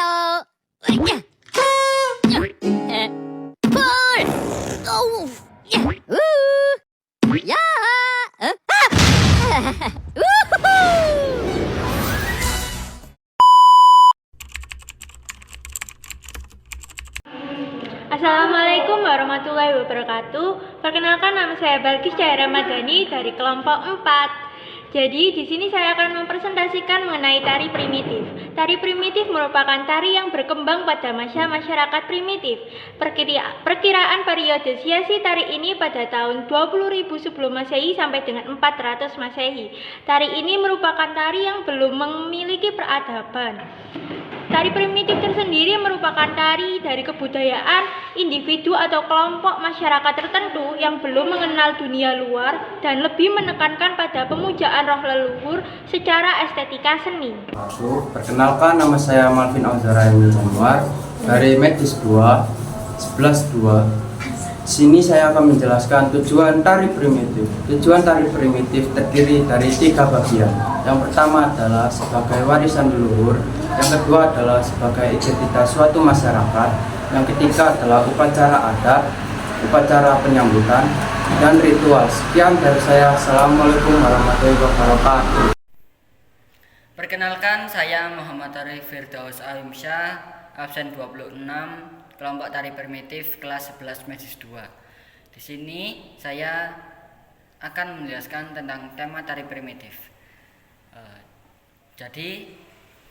Halo. Pul. Oh. Ya. Assalamualaikum warahmatullahi wabarakatuh. Perkenalkan, nama saya Balkis Cahaya Ramadhani dari kelompok 4. Jadi di sini saya akan mempresentasikan mengenai tari primitif. Tari primitif merupakan tari yang berkembang pada masa masyarakat primitif. Perkiraan periode siasi tari ini pada tahun 20.000 sebelum Masehi sampai dengan 400 Masehi. Tari ini merupakan tari yang belum memiliki peradaban. Tari primitif tersendiri merupakan tari dari kebudayaan individu atau kelompok masyarakat tertentu yang belum mengenal dunia luar dan lebih menekankan pada pemujaan roh leluhur secara estetika seni. Perkenalkan, nama saya Malvin Auzara Januar dari Medis 2 11-2. Sini saya akan menjelaskan tujuan tari primitif. Tujuan tari primitif terdiri dari 3 bagian. Yang pertama adalah sebagai warisan leluhur, yang kedua adalah sebagai identitas suatu masyarakat, yang ketiga adalah upacara adat, upacara penyambutan, dan ritual. Sekian dari saya. Assalamualaikum warahmatullahi wabarakatuh. Perkenalkan, saya Muhammad Arif Firdaus Alimsyah, absen 26, kelompok tari primitif kelas 11 Medis 2. Di sini saya akan menjelaskan tentang tema tari primitif. Jadi,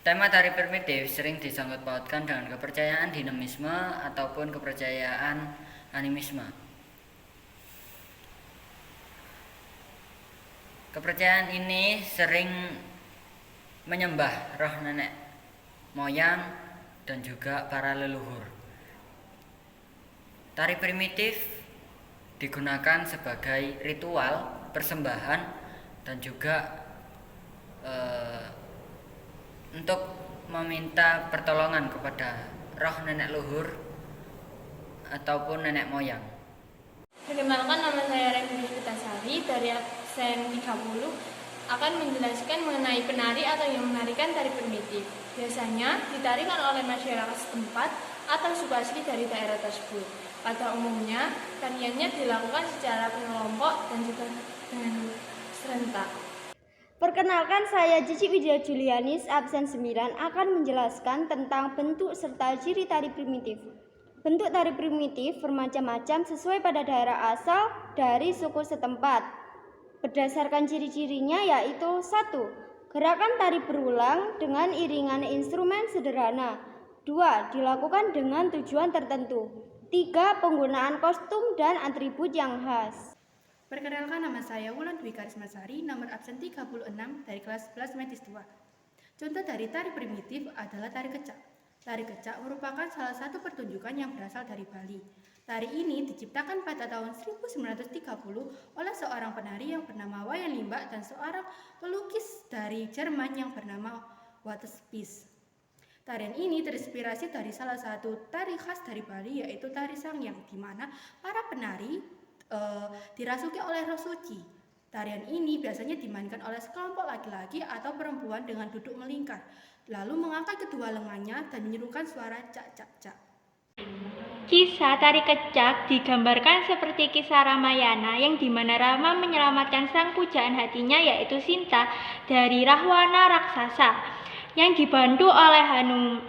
tema tari primitif sering disangkut pautkan dengan kepercayaan dinamisme ataupun kepercayaan animisme. Kepercayaan ini sering menyembah roh nenek moyang dan juga para leluhur. Tari primitif digunakan sebagai ritual persembahan dan juga untuk meminta pertolongan kepada roh nenek luhur ataupun nenek moyang. Perkenalkan, nama saya Remdi Putasari dari absen 30 akan menjelaskan mengenai penari atau yang menarikan tari primitif. Biasanya ditarikan oleh masyarakat setempat atau suku asli dari daerah tersebut. Pada umumnya, tariannya dilakukan secara berkelompok dan juga dengan serentak. Perkenalkan, saya Cici Widya Julianis, absen 9, akan menjelaskan tentang bentuk serta ciri tari primitif. Bentuk tari primitif bermacam-macam sesuai pada daerah asal dari suku setempat. Berdasarkan ciri-cirinya yaitu 1. Gerakan tari berulang dengan iringan instrumen sederhana. 2. Dilakukan dengan tujuan tertentu. 3. Penggunaan kostum dan atribut yang khas. Perkenalkan, nama saya Wulan Dwi Karismasari, nomor absen 36 dari kelas 11 Medis 2. Contoh dari tari primitif adalah tari kecak. Tari kecak merupakan salah satu pertunjukan yang berasal dari Bali. Tari ini diciptakan pada tahun 1930 oleh seorang penari yang bernama Wayan Limbak dan seorang pelukis dari Jerman yang bernama Waterspies. Tarian ini terinspirasi dari salah satu tari khas dari Bali, yaitu tari sangyang, di mana para penari dirasuki oleh roh suci. Tarian ini biasanya dimainkan oleh sekelompok laki-laki atau perempuan dengan duduk melingkar, lalu mengangkat kedua lengannya dan menyerukan suara cak cak cak. Kisah tari kecak digambarkan seperti kisah Ramayana yang dimana Rama menyelamatkan sang pujaan hatinya yaitu Sinta dari Rahwana raksasa yang dibantu oleh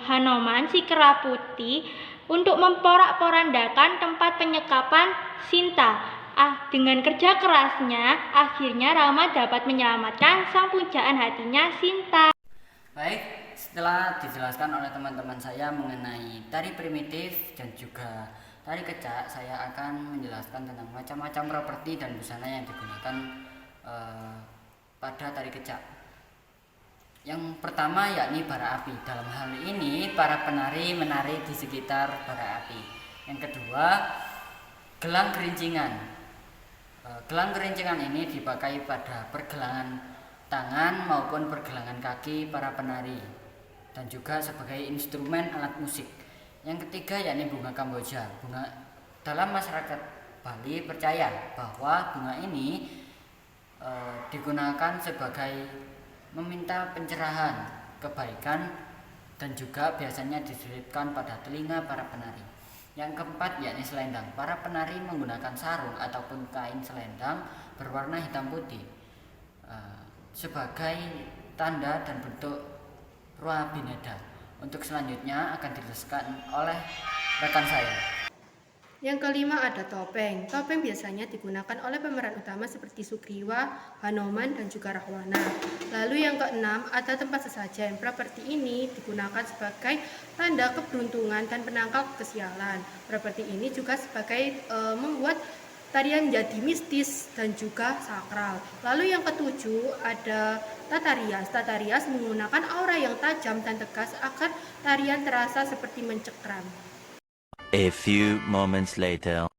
Hanoman si kera putih untuk memporak-porandakan tempat penyekapan Sinta. Dengan kerja kerasnya, akhirnya Rama dapat menyelamatkan sang pujaan hatinya Sinta. Baik, setelah dijelaskan oleh teman-teman saya mengenai tari primitif dan juga tari kecak, saya akan menjelaskan tentang macam-macam properti dan busana yang digunakan pada tari kecak. Yang pertama yakni bara api. Dalam hal ini para penari menari di sekitar bara api. Yang kedua, gelang gerincingan. Gelang gerincingan ini dipakai pada pergelangan tangan maupun pergelangan kaki para penari dan juga sebagai instrumen alat musik. Yang ketiga yakni bunga kamboja. Dalam masyarakat Bali percaya bahwa bunga ini digunakan sebagai meminta pencerahan, kebaikan dan juga biasanya diselipkan pada telinga para penari. Yang keempat yakni selendang. Para penari menggunakan sarung ataupun kain selendang berwarna hitam putih sebagai tanda dan bentuk Rua Bineda. Untuk selanjutnya akan dijelaskan oleh rekan saya. Yang kelima ada topeng. Topeng biasanya digunakan oleh pemeran utama seperti Sugriwa, Hanoman, dan juga Rahwana. Lalu yang keenam ada tempat sesajen. Properti ini digunakan sebagai tanda keberuntungan dan penangkal kesialan. Properti ini juga sebagai membuat tarian jadi mistis dan juga sakral. Lalu yang ketujuh ada tata rias. Tata rias menggunakan aura yang tajam dan tegas agar tarian terasa seperti mencekram. A few moments later.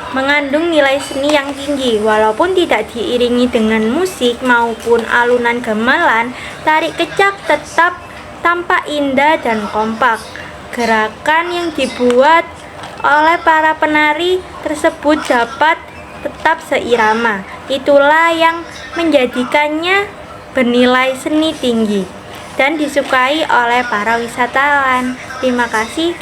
Mengandung nilai seni yang tinggi, walaupun tidak diiringi dengan musik maupun alunan gamelan, tari kecak tetap tampak indah dan kompak. Gerakan yang dibuat oleh para penari tersebut dapat tetap seirama. Itulah yang menjadikannya bernilai seni tinggi dan disukai oleh para wisatawan. Terima kasih.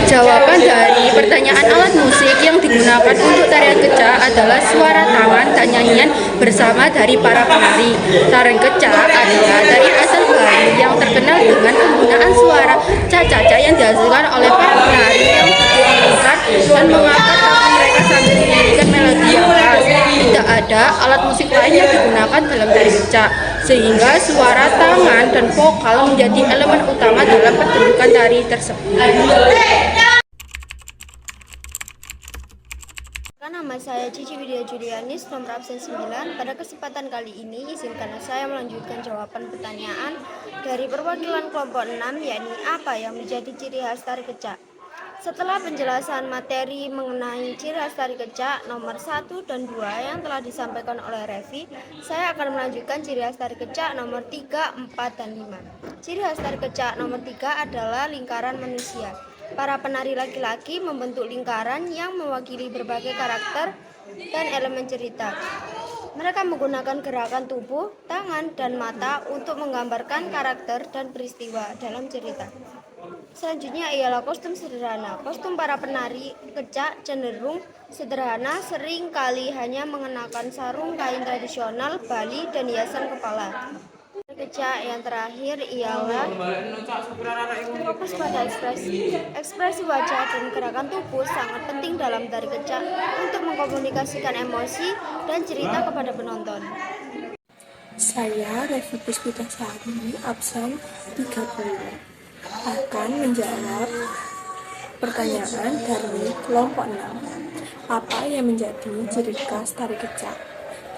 Jawaban dari pertanyaan alat musik yang digunakan untuk tarian kecak adalah suara tangan dan nyanyian bersama dari para penari. Tarian kecak adalah tarian asal Bali yang terkenal dengan penggunaan suara caca-caca yang dihasilkan oleh para penari yang diangkat dan mengangkat tangan mereka sambil menyanyikan melodi yang khas. Tidak ada alat musik lain yang digunakan dalam tari kecak, sehingga suara tangan dan vokal menjadi elemen utama dalam pertunjukan tari tersebut. Nama saya Cici Widya Julianis, nomor absen 9. Pada kesempatan kali ini, izinkan saya melanjutkan jawaban pertanyaan dari perwakilan kelompok 6, yakni apa yang menjadi ciri khas tari kecak. Setelah penjelasan materi mengenai ciri khas tari kecak nomor 1 dan 2 yang telah disampaikan oleh Revi, saya akan melanjutkan ciri khas tari kecak nomor 3, 4, dan 5. Ciri khas tari kecak nomor 3 adalah lingkaran manusia. Para penari laki-laki membentuk lingkaran yang mewakili berbagai karakter dan elemen cerita. Mereka menggunakan gerakan tubuh, tangan, dan mata untuk menggambarkan karakter dan peristiwa dalam cerita. Selanjutnya ialah kostum sederhana. Kostum para penari kecak cenderung sederhana, sering kali hanya mengenakan sarung kain tradisional Bali dan hiasan kepala. Kecak yang terakhir ialah fokus pada ekspresi wajah dan gerakan tubuh sangat penting dalam tari kecak untuk mengkomunikasikan emosi dan cerita kepada penonton. Saya Revi Puspitasari, absen 30, akan menjawab pertanyaan dari kelompok 6. Apa yang menjadi ciri khas tari kecak?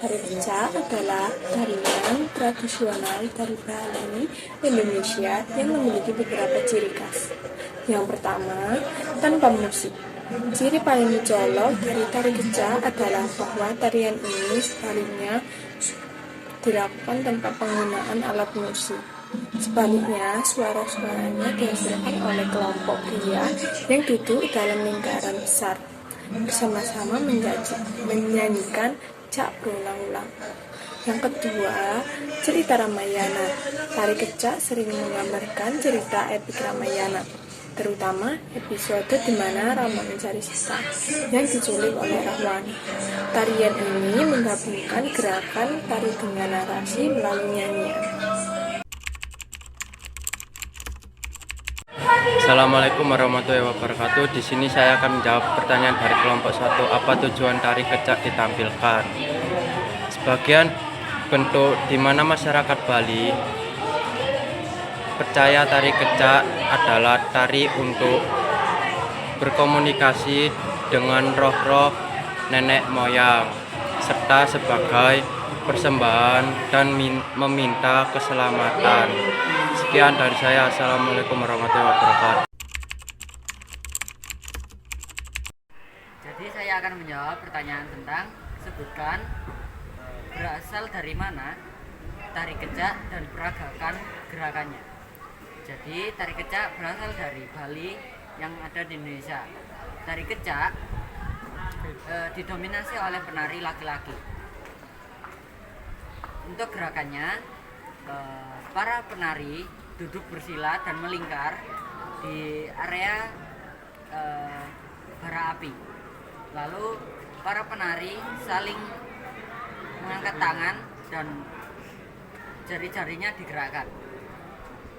Tari kecak adalah tarian tradisional dari Bali, Indonesia yang memiliki beberapa ciri khas. Yang pertama, tanpa musik. Ciri paling mencolok dari tari kecak adalah bahwa tarian ini sebaliknya dilakukan tanpa penggunaan alat musik. Sebaliknya, suara-suaranya dihasilkan oleh kelompok pria yang duduk dalam lingkaran besar, bersama-sama menyanyikan cak berulang-ulang. Yang kedua, cerita Ramayana. Tari kecak sering menggambarkan cerita epik Ramayana, terutama episode di mana Rama mencari Sita yang diculik oleh Rahwana. Tarian ini menggabungkan gerakan tari dengan narasi melalui nyanyian. Assalamualaikum warahmatullahi wabarakatuh. Di sini saya akan menjawab pertanyaan dari kelompok 1. Apa tujuan tari kecak ditampilkan? Sebagian bentuk di mana masyarakat Bali percaya tari kecak adalah tari untuk berkomunikasi dengan roh-roh nenek moyang, serta sebagai persembahan dan meminta keselamatan. Sekian dari saya. Assalamualaikum warahmatullahi wabarakatuh. Jadi saya akan menjawab pertanyaan tentang sebutkan berasal dari mana tari kecak dan peragakan gerakannya. Jadi tari kecak berasal dari Bali yang ada di Indonesia. Tari kecak didominasi oleh penari laki-laki. Untuk gerakannya, para penari duduk bersila dan melingkar di area bara api. Lalu para penari saling mengangkat tangan dan jari-jarinya digerakkan.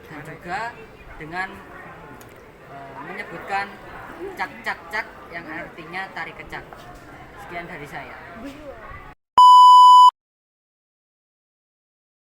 Dan juga dengan menyebutkan cak cak cak yang artinya tari kecak. Sekian dari saya.